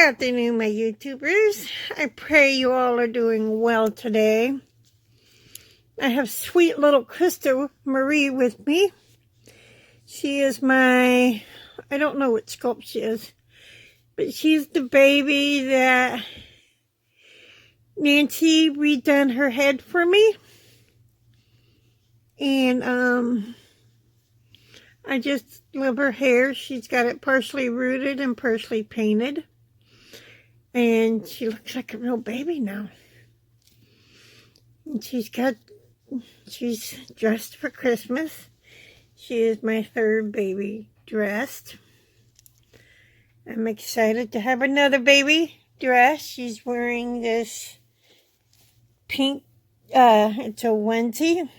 afternoon, my YouTubers. I pray you all are doing well today. I have sweet little Krista Marie with me. She is I don't know what sculpt she is, but she's the baby that Nancy redone her head for me. And I just love her hair. She's got it partially rooted and partially painted. And she looks like a real baby now. And she's dressed for Christmas. She is my third baby dressed. I'm excited to have another baby dressed. She's wearing this pink, it's a onesie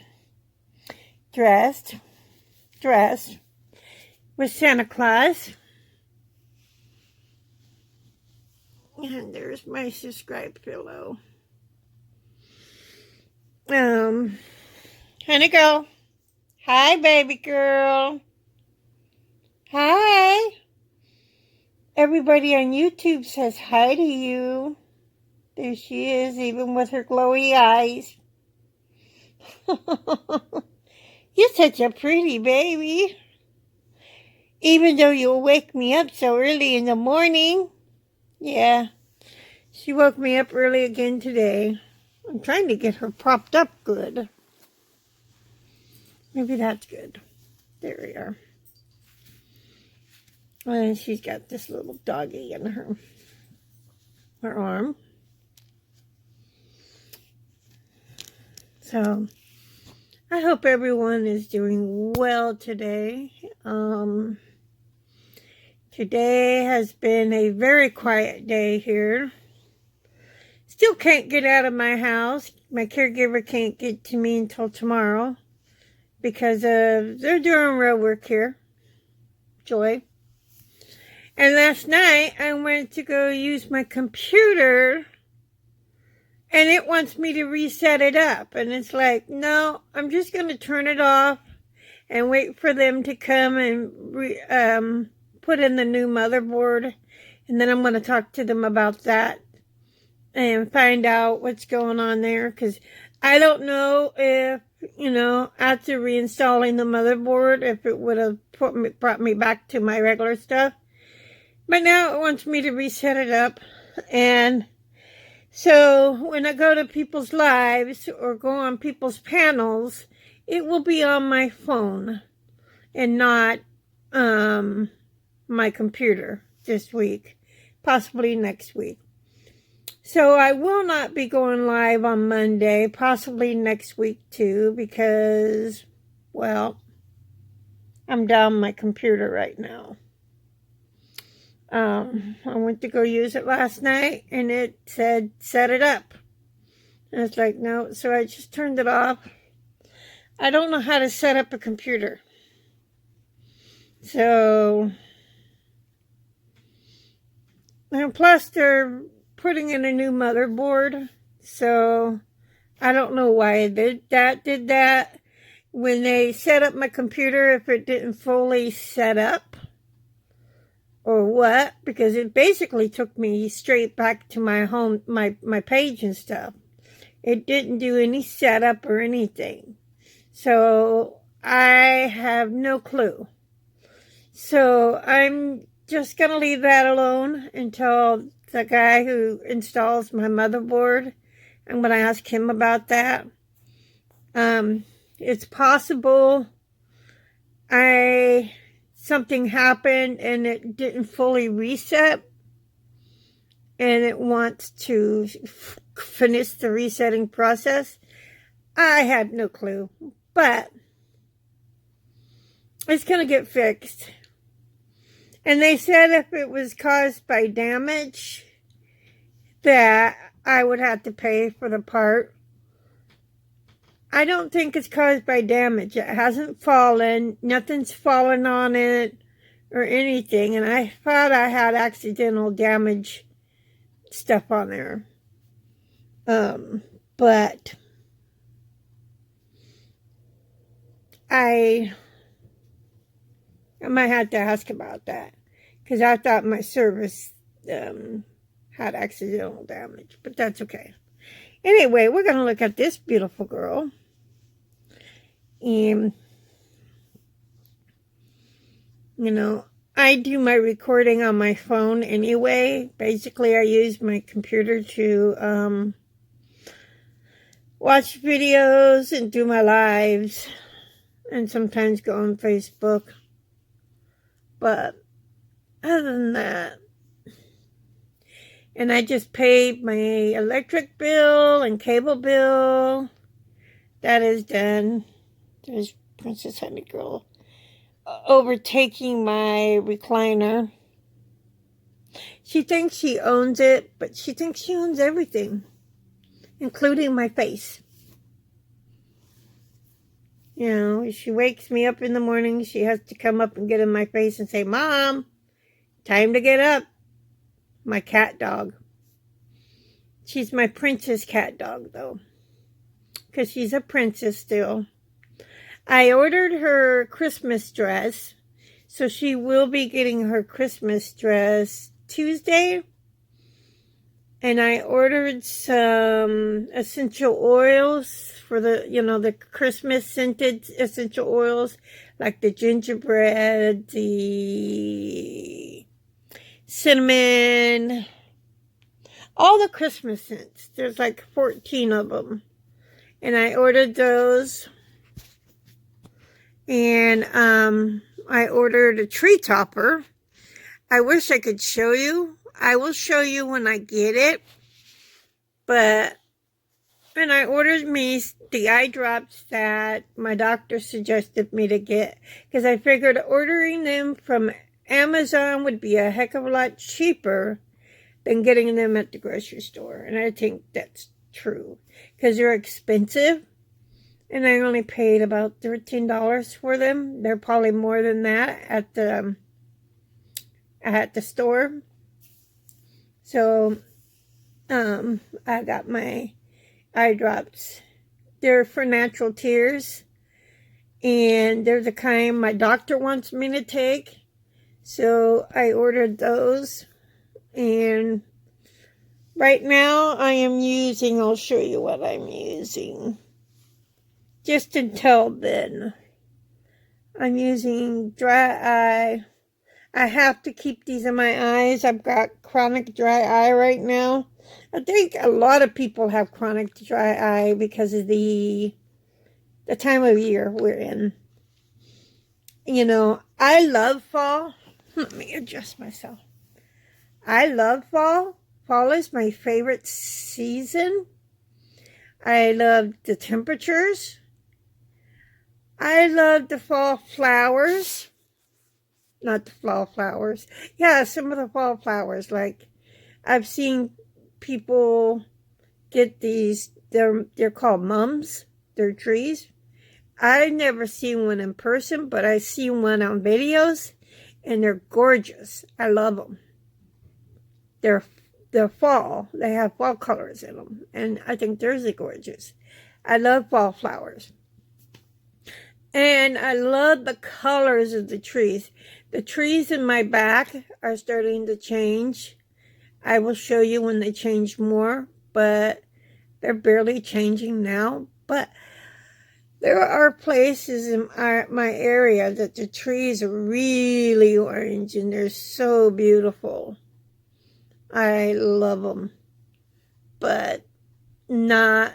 dress with Santa Claus. And there's my subscribe pillow. Honey girl. Hi, baby girl. Hi. Everybody on YouTube says hi to you. There she is, even with her glowy eyes. You're such a pretty baby. Even though you'll wake me up so early in the morning. Yeah, she woke me up early again today. I'm trying to get her propped up good. Maybe that's good. There we are. And she's got this little doggy in her arm. So, I hope everyone is doing well today. Today has been a very quiet day here. Still can't get out of my house. My caregiver can't get to me until tomorrow because they're doing road work here. Joy. And last night I went to go use my computer and it wants me to reset it up. And it's like, no, I'm just going to turn it off and wait for them to come and put in the new motherboard. And then I'm going to talk to them about that and find out what's going on there. Because I don't know if, after reinstalling the motherboard, if it would have brought me back to my regular stuff. But now it wants me to reset it up. And so when I go to people's lives or go on people's panels, it will be on my phone and not my computer this week, possibly next week. So I will not be going live on Monday, possibly next week too, because, well, I'm down my computer right now. I went to go use it last night and it said, set it up. And it's like, no, so I just turned it off. I don't know how to set up a computer. So, and plus they're putting in a new motherboard. So, I don't know why I did that. When they set up my computer, if it didn't fully set up. Or what? Because it basically took me straight back to my home, my page and stuff. It didn't do any setup or anything. So I have no clue. So I'm just going to leave that alone until the guy who installs my motherboard, I'm going to ask him about that. It's possible something happened and it didn't fully reset and it wants to finish the resetting process. I had no clue, but it's going to get fixed. And they said if it was caused by damage that I would have to pay for the part. I don't think it's caused by damage. It hasn't fallen. Nothing's fallen on it or anything. And I thought I had accidental damage stuff on there. But I might have to ask about that. Because I thought my service had accidental damage, but that's okay. Anyway, we're going to look at this beautiful girl. And, you know, I do my recording on my phone anyway. Basically, I use my computer to watch videos and do my lives. And sometimes go on Facebook. But other than that, and I just paid my electric bill and cable bill. That is done. There's Princess Honey Girl overtaking my recliner. She thinks she owns it, but she thinks she owns everything, including my face. You know, she wakes me up in the morning. She has to come up and get in my face and say, "Mom, time to get up." My cat dog. She's my princess cat dog, though, because she's a princess still. I ordered her Christmas dress, so she will be getting her Christmas dress Tuesday. And I ordered some essential oils for the, you know, the Christmas scented essential oils, like the gingerbread, the cinnamon, all the Christmas scents. There's like 14 of them. And I ordered those. And I ordered a tree topper. I wish I could show you. I will show you when I get it. And I ordered me the eye drops that my doctor suggested me to get, because I figured ordering them from Amazon would be a heck of a lot cheaper than getting them at the grocery store. And I think that's true, because they're expensive. And I only paid about $13 for them. They're probably more than that at the store. So, I got my eye drops. They're for natural tears. And they're the kind my doctor wants me to take. So, I ordered those. And right now, I am using, I'll show you what I'm using. Just until then, I'm using dry eye. I have to keep these in my eyes. I've got chronic dry eye right now. I think a lot of people have chronic dry eye because of the time of year we're in. You know, I love fall. Let me adjust myself. I love fall. Fall is my favorite season. I love the temperatures. I love the fall flowers. Not the fall flowers. Yeah, some of the fall flowers. Like, I've seen people get these. They're called mums. They're trees. I've never seen one in person, but I've seen one on videos, and they're gorgeous. I love them. They're fall. They have fall colors in them, and I think theirs are gorgeous. I love fall flowers. And I love the colors of the trees. The trees in my back are starting to change. I will show you when they change more, but they're barely changing now. But there are places in my area that the trees are really orange and they're so beautiful. I love them. But not,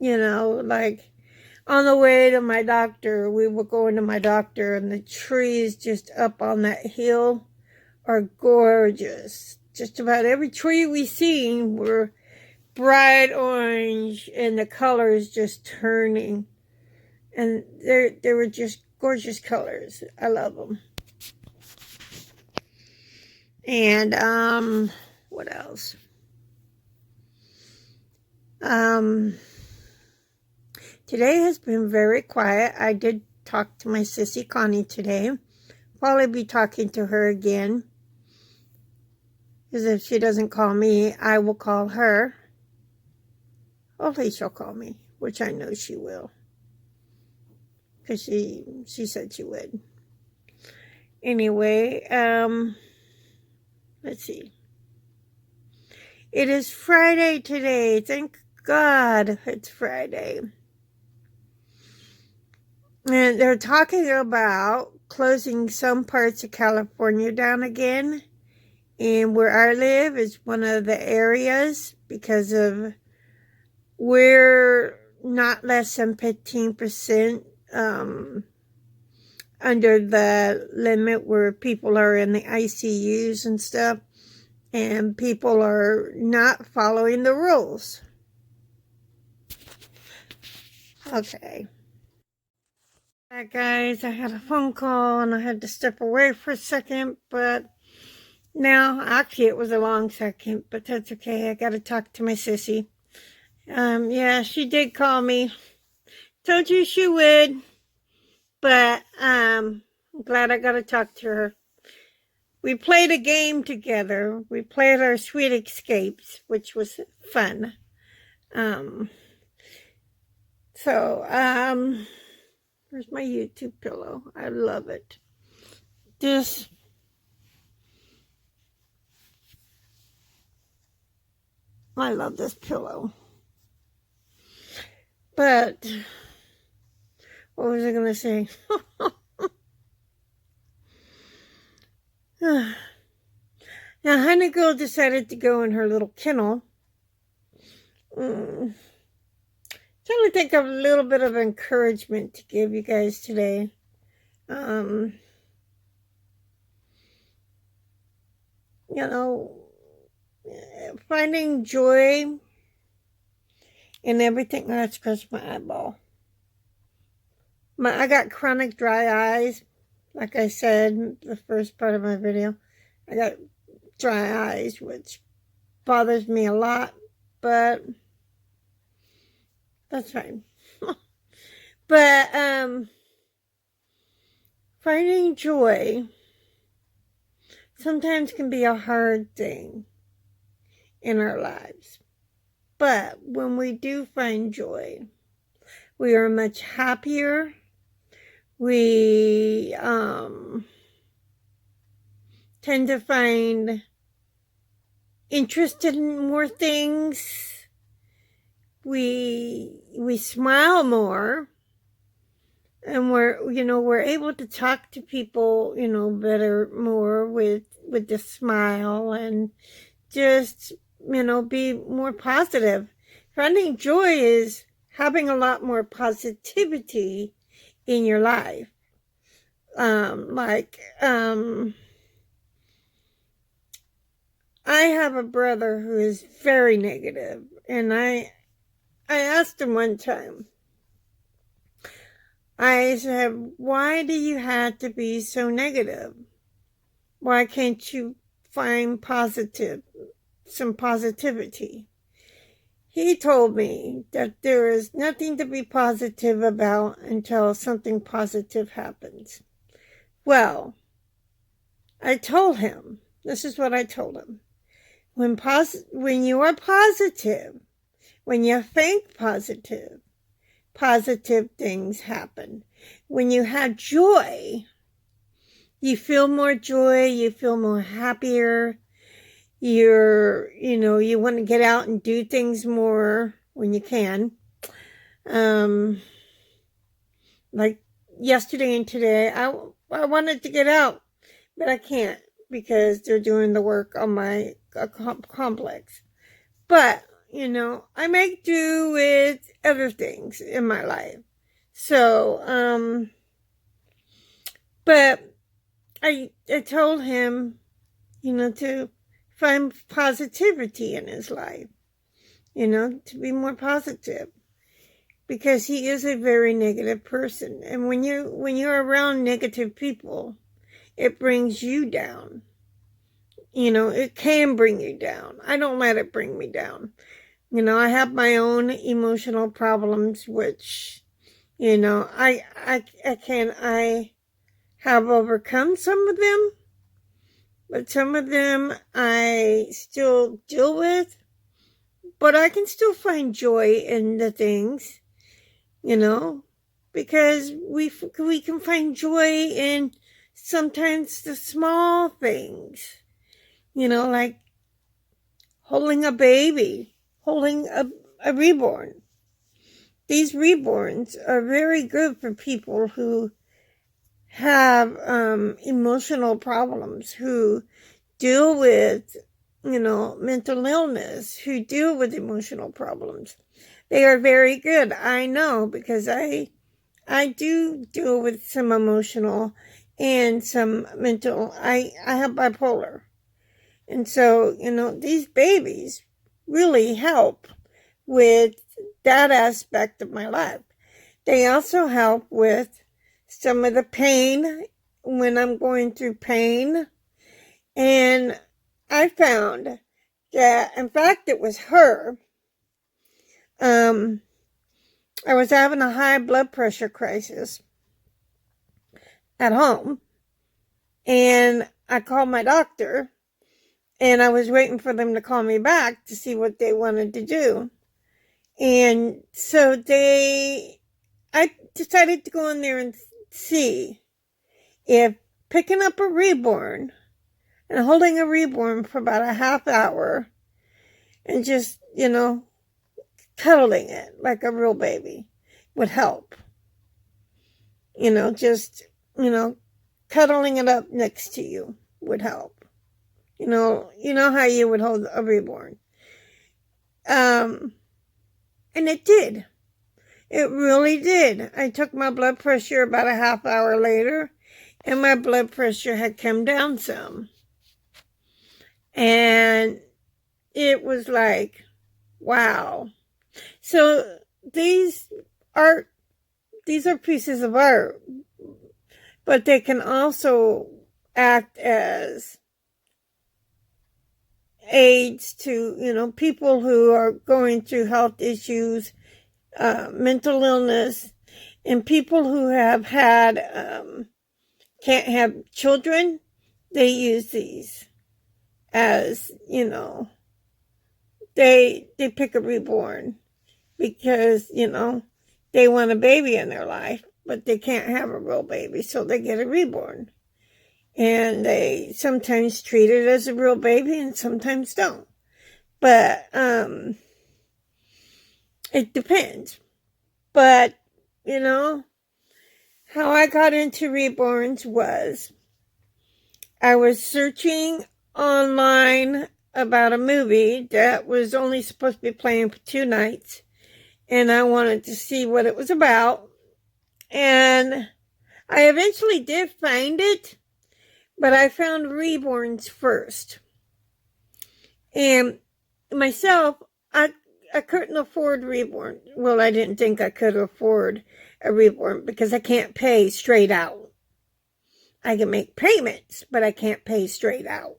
you know, like, on the way to my doctor, we were going to my doctor, and the trees just up on that hill are gorgeous. Just about every tree we seen were bright orange, and the colors just turning. And they were just gorgeous colors. I love them. And, what else? Today has been very quiet. I did talk to my sissy Connie today. Probably be talking to her again. Because if she doesn't call me, I will call her. Hopefully she'll call me, which I know she will. Because she said she would. Anyway, let's see. It is Friday today. Thank God it's Friday. And they're talking about closing some parts of California down again. And where I live is one of the areas because of we're not less than 15% under the limit where people are in the ICUs and stuff. And people are not following the rules. Okay. Hi guys, I had a phone call and I had to step away for a second, but now, actually it was a long second, but that's okay. I gotta talk to my sissy. Yeah, she did call me. Told you she would, but I'm glad I got to talk to her. We played a game together. We played our Sweet Escapes, which was fun. Where's my YouTube pillow? I love it. I love this pillow. But, what was I going to say? Now, Honey Girl decided to go in her little kennel. Trying to think of a little bit of encouragement to give you guys today. You know, finding joy in everything. Oh, that's crushed my eyeball. I got chronic dry eyes. Like I said, the first part of my video, I got dry eyes, which bothers me a lot, but that's fine. But finding joy sometimes can be a hard thing in our lives. But when we do find joy, we are much happier. We tend to find interest in more things. We smile more, and we're able to talk to people, better, more with the smile, and just, be more positive. Finding joy is having a lot more positivity in your life. I have a brother who is very negative, and I asked him one time, I said, why do you have to be so negative? Why can't you find some positivity? He told me that there is nothing to be positive about until something positive happens. Well, I told him, this is what I told him. When you are positive, when you think positive things happen. When you have joy, you feel more joy, you feel more happier. You want to get out and do things more when you can. Like yesterday and today, I wanted to get out, but I can't because they're doing the work on my complex. But, I make do with other things in my life. So, but I told him, to find positivity in his life, to be more positive, because he is a very negative person. And when you're around negative people, it brings you down. It can bring you down. I don't let it bring me down. I have my own emotional problems, which, I have overcome some of them, but some of them I still deal with, but I can still find joy in the things, because we can find joy in sometimes the small things, like holding a baby, holding a reborn. These reborns are very good for people who have emotional problems, who deal with, mental illness, who deal with emotional problems. They are very good. I know, because I do deal with some emotional and some mental. I have bipolar. And so, these babies really help with that aspect of my life. They also help with some of the pain when I'm going through pain. And I found that, in fact, it was her. I was having a high blood pressure crisis at home. And I called my doctor. And I was waiting for them to call me back to see what they wanted to do. And so I decided to go in there and see if picking up a reborn and holding a reborn for about a half hour and just, cuddling it like a real baby would help. Just, cuddling it up next to you would help. You know how you would hold a reborn. And it did. It really did. I took my blood pressure about a half hour later, and my blood pressure had come down some. And it was like, wow. So these are pieces of art, but they can also act as aids to, people who are going through health issues, mental illness, and people who have had, can't have children. They use these as, they pick a reborn because, they want a baby in their life, but they can't have a real baby, so they get a reborn. And they sometimes treat it as a real baby and sometimes don't. But it depends. But, how I got into reborns was I was searching online about a movie that was only supposed to be playing for 2 nights. And I wanted to see what it was about. And I eventually did find it. But I found reborns first. And myself, I couldn't afford reborn. Well, I didn't think I could afford a reborn because I can't pay straight out. I can make payments, but I can't pay straight out.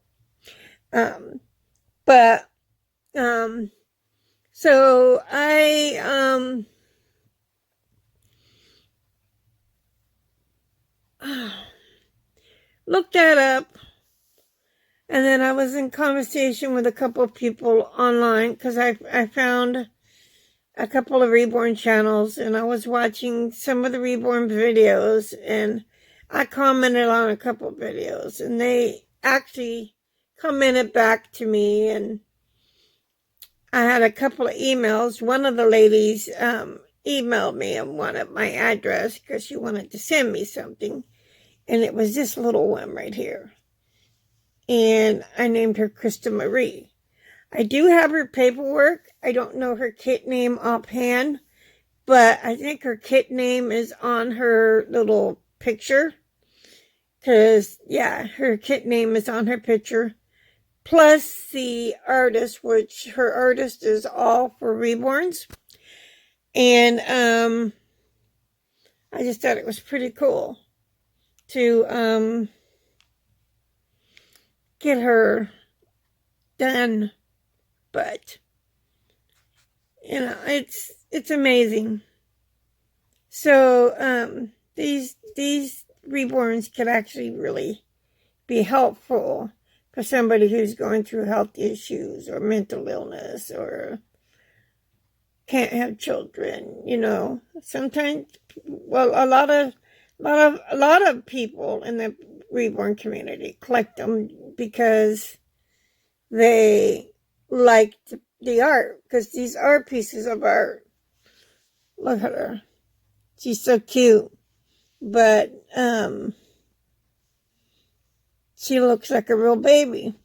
So I looked that up, and then I was in conversation with a couple of people online because I found a couple of reborn channels, and I was watching some of the reborn videos, and I commented on a couple of videos, and they actually commented back to me, and I had a couple of emails. One of the ladies emailed me and wanted my address because she wanted to send me something. And it was this little one right here. And I named her Krista Marie. I do have her paperwork. I don't know her kit name offhand, but I think her kit name is on her little picture. Because, yeah, her kit name is on her picture. Plus the artist, which her artist is all for reborns. And I just thought it was pretty cool to get her done. But it's amazing. So these reborns could actually really be helpful for somebody who's going through health issues or mental illness or can't have children. Sometimes, well, a lot of people in the reborn community collect them because they like the art, because these are pieces of art. Look at her. She's so cute. But she looks like a real baby.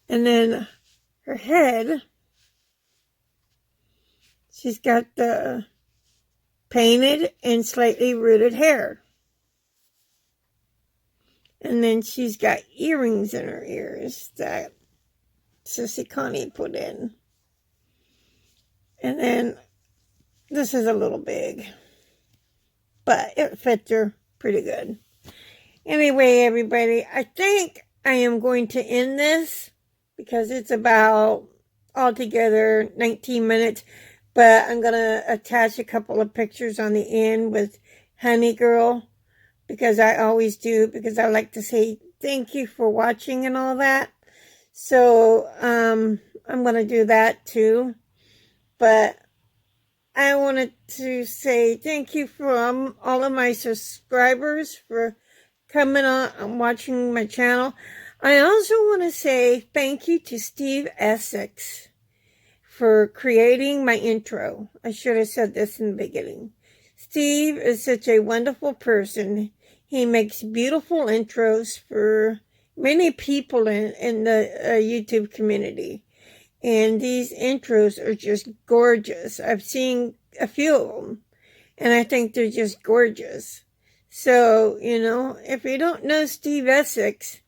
And then her head, she's got the painted and slightly rooted hair. And then she's got earrings in her ears that Sissy Connie put in. And then this is a little big, but it fits her pretty good. Anyway, everybody, I think I am going to end this because it's about altogether 19 minutes. But I'm going to attach a couple of pictures on the end with Honey Girl, because I always do, because I like to say thank you for watching and all that. So I'm going to do that too. But I wanted to say thank you from all of my subscribers for coming on and watching my channel. I also want to say thank you to Steve Essex for creating my intro. I should have said this in the beginning. Steve is such a wonderful person. He makes beautiful intros for many people in the YouTube community. And these intros are just gorgeous. I've seen a few of them, and I think they're just gorgeous. So, if you don't know Steve Essex,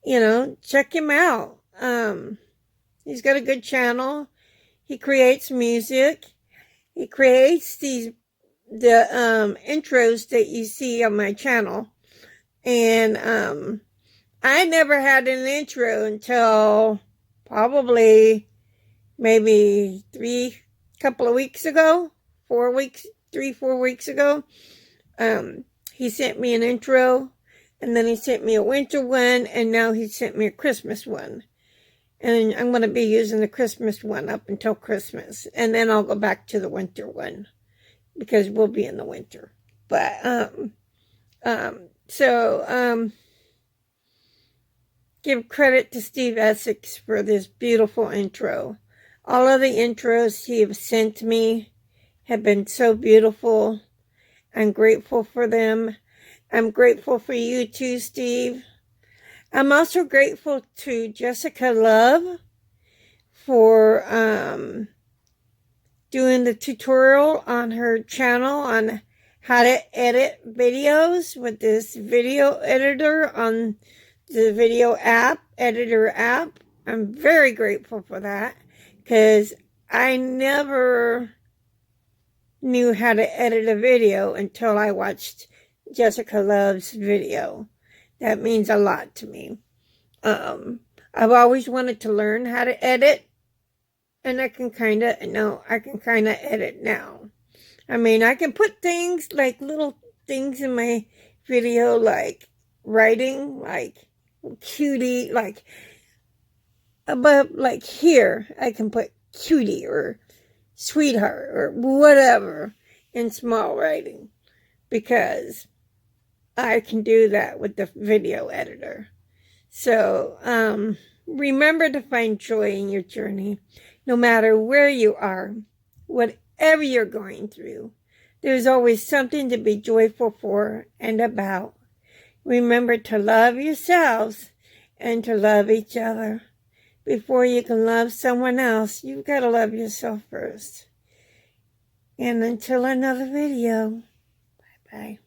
check him out. He's got a good channel. He creates music. He creates the intros that you see on my channel. And I never had an intro until probably maybe 4 weeks ago. 4 weeks ago. He sent me an intro, and then he sent me a winter one, and now he sent me a Christmas one. And I'm going to be using the Christmas one up until Christmas. And then I'll go back to the winter one, because we'll be in the winter. But, give credit to Steve Essex for this beautiful intro. All of the intros he has sent me have been so beautiful. I'm grateful for them. I'm grateful for you too, Steve. I'm also grateful to Jessica Love for doing the tutorial on her channel on how to edit videos with this video editor on the video editor app. I'm very grateful for that, because I never knew how to edit a video until I watched Jessica Love's video. That means a lot to me. I've always wanted to learn how to edit, and I can kind of edit now. I mean, I can put things like little things in my video, like writing, like cutie, like above, like here, I can put cutie or sweetheart or whatever in small writing, because I can do that with the video editor. So remember to find joy in your journey, no matter where you are, whatever you're going through. There's always something to be joyful for and about. Remember to love yourselves and to love each other. Before you can love someone else, you've got to love yourself first. And until another video, bye-bye.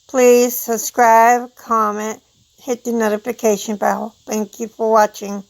Please subscribe, comment, hit the notification bell. Thank you for watching.